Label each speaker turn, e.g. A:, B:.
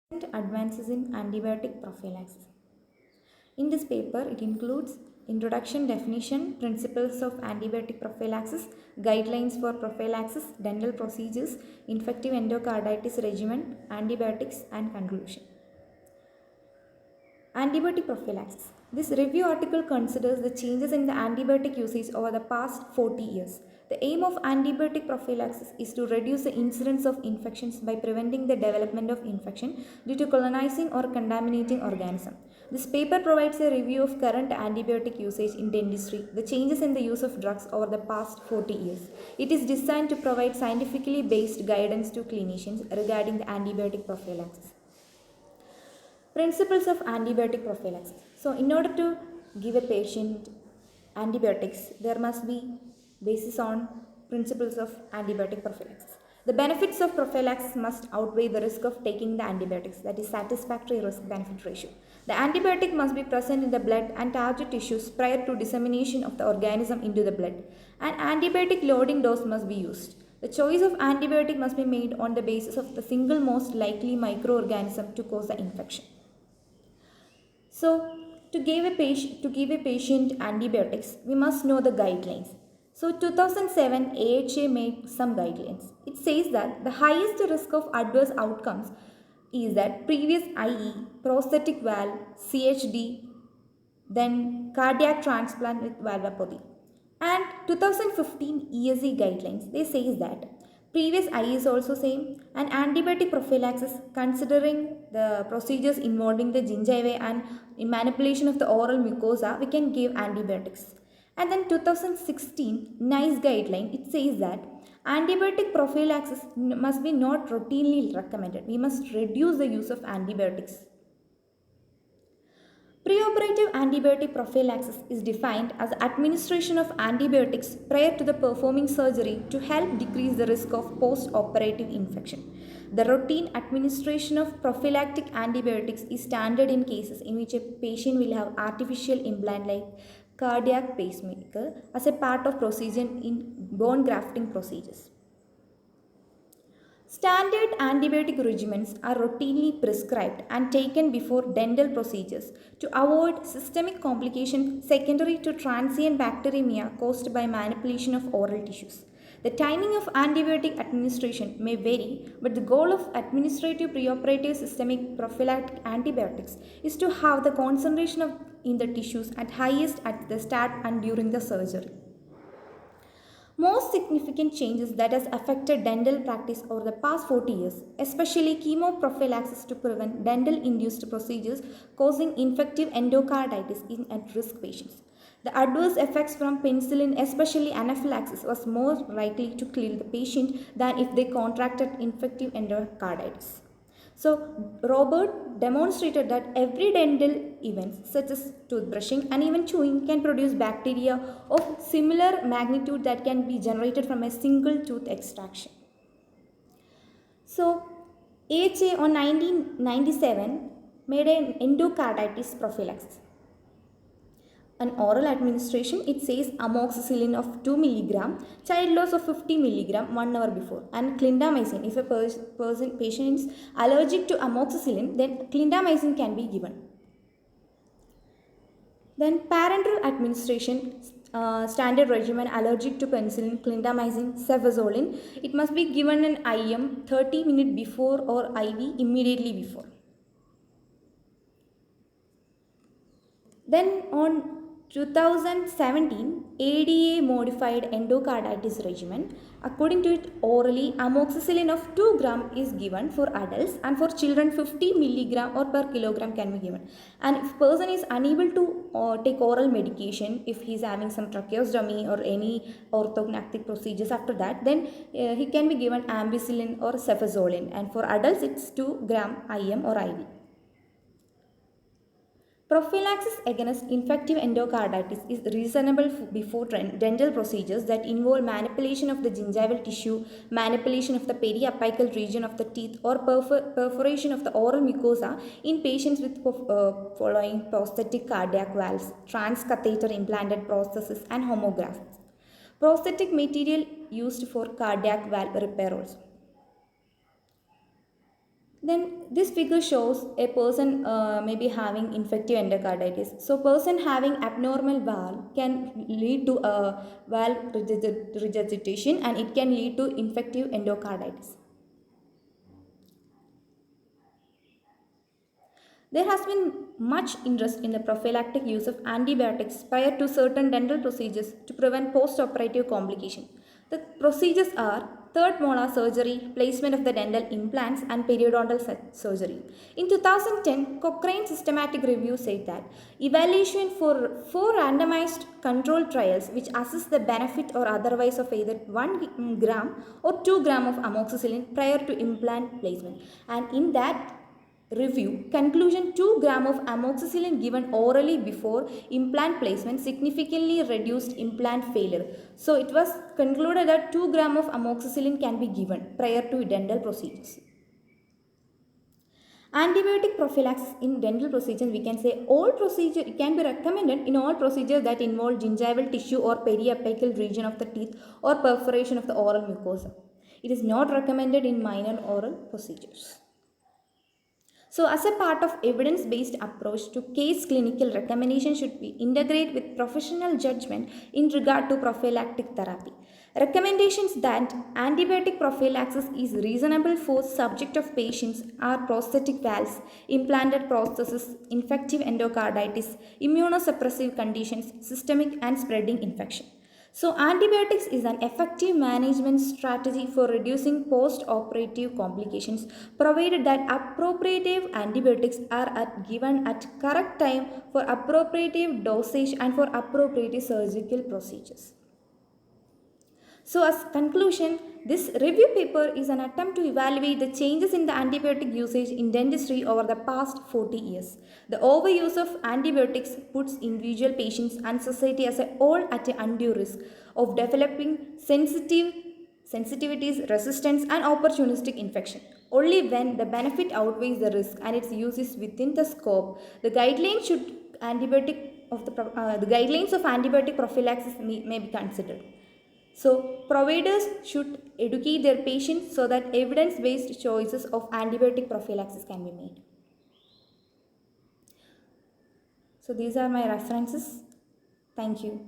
A: Advances in antibiotic prophylaxis. In this paper, it includes introduction, definition, principles of antibiotic prophylaxis, guidelines for prophylaxis, dental procedures, infective endocarditis regimen, antibiotics, and conclusion. Antibiotic prophylaxis. This review article considers the changes in the antibiotic usage over the past 40 years. The aim of antibiotic prophylaxis is to reduce the incidence of infections by preventing the development of infection due to colonizing or contaminating organism. This paper provides a review of current antibiotic usage in dentistry, the changes in the use of drugs over the past 40 years. It is designed to provide scientifically based guidance to clinicians regarding the antibiotic prophylaxis. Principles of antibiotic prophylaxis. So, in order to give a patient antibiotics, there must be basis on principles of antibiotic prophylaxis. The benefits of prophylaxis must outweigh the risk of taking the antibiotics, that is satisfactory risk-benefit ratio. The antibiotic must be present in the blood and target tissues prior to dissemination of the organism into the blood. An antibiotic loading dose must be used. The choice of antibiotic must be made on the basis of the single most likely microorganism to cause the infection. So, to give a patient antibiotics, we must know the guidelines. So, 2007 AHA made some guidelines. It says that the highest risk of adverse outcomes is that previous IE, prosthetic valve, CHD, then cardiac transplant with valvopathy. And 2015 ESE guidelines, they says that previous I is also same, and antibiotic prophylaxis considering the procedures involving the gingiva and manipulation of the oral mucosa, we can give antibiotics. And then 2016 NICE guideline, it says that antibiotic prophylaxis must be not routinely recommended. We must reduce the use of antibiotics. Preoperative antibiotic prophylaxis is defined as administration of antibiotics prior to the performing surgery to help decrease the risk of post-operative infection. The routine administration of prophylactic antibiotics is standard in cases in which a patient will have artificial implant like cardiac pacemaker as a part of procedure in bone grafting procedures. Standard antibiotic regimens are routinely prescribed and taken before dental procedures to avoid systemic complications secondary to transient bacteremia caused by manipulation of oral tissues. The timing of antibiotic administration may vary, but the goal of administrative preoperative systemic prophylactic antibiotics is to have the concentration in the tissues at highest at the start and during the surgery. Most significant changes that has affected dental practice over the past 40 years, especially chemoprophylaxis to prevent dental-induced procedures causing infective endocarditis in at-risk patients. The adverse effects from penicillin, especially anaphylaxis, was more likely to kill the patient than if they contracted infective endocarditis. So, Robert demonstrated that every dental event such as toothbrushing and even chewing can produce bacteria of similar magnitude that can be generated from a single tooth extraction. So, AHA on 1997 made an endocarditis prophylaxis. An oral administration, it says amoxicillin of 2 mg, child dose of 50 mg 1 hour before, and clindamycin. If a patient is allergic to amoxicillin, then clindamycin can be given. Then parenteral administration, standard regimen allergic to penicillin, clindamycin, cefazolin. It must be given an IM 30 minutes before or IV immediately before. Then on 2017, ADA modified endocarditis regimen. According to it, orally amoxicillin of 2 gram is given for adults, and for children 50 milligram or per kilogram can be given. And if person is unable to take oral medication, if he is having some tracheostomy or any orthognathic procedures after that, then he can be given ampicillin or cefazolin, and for adults it's 2 gram IM or IV. Prophylaxis against infective endocarditis is reasonable before dental procedures that involve manipulation of the gingival tissue, manipulation of the periapical region of the teeth, or perforation of the oral mucosa in patients with following prosthetic cardiac valves, transcatheter implanted prosthesis, and homografts. Prosthetic material used for cardiac valve repair also. Then this figure shows a person may be having infective endocarditis. So person having abnormal valve can lead to a valve regurgitation, and it can lead to infective endocarditis. There has been much interest in the prophylactic use of antibiotics prior to certain dental procedures to prevent post-operative complications. The procedures are third molar surgery, placement of the dental implants, and periodontal surgery. In 2010, Cochrane Systematic Review said that evaluation for 4 randomized controlled trials which assess the benefit or otherwise of either 1 gram or 2 gram of amoxicillin prior to implant placement, and in that review conclusion, 2 gram of amoxicillin given orally before implant placement significantly reduced implant failure. So it was concluded that 2 gram of amoxicillin can be given prior to dental procedures. Antibiotic prophylaxis in dental procedures, we can say all procedure, it can be recommended in all procedures that involve gingival tissue or periapical region of the teeth or perforation of the oral mucosa. It is not recommended in minor oral procedures. So, as a part of evidence-based approach to case, clinical recommendation should be integrated with professional judgment in regard to prophylactic therapy. Recommendations that antibiotic prophylaxis is reasonable for subject of patients are prosthetic valves, implanted prostheses, infective endocarditis, immunosuppressive conditions, systemic and spreading infection. So, antibiotics is an effective management strategy for reducing post-operative complications, provided that appropriate antibiotics are given at correct time for appropriate dosage and for appropriate surgical procedures. So, as conclusion, this review paper is an attempt to evaluate the changes in the antibiotic usage in dentistry over the past 40 years. The overuse of antibiotics puts individual patients and society as a whole at an undue risk of developing sensitivities, resistance, and opportunistic infection. Only when the benefit outweighs the risk and its use is within the scope, the guidelines of antibiotic prophylaxis may be considered. So, providers should educate their patients so that evidence-based choices of antibiotic prophylaxis can be made. So, these are my references. Thank you.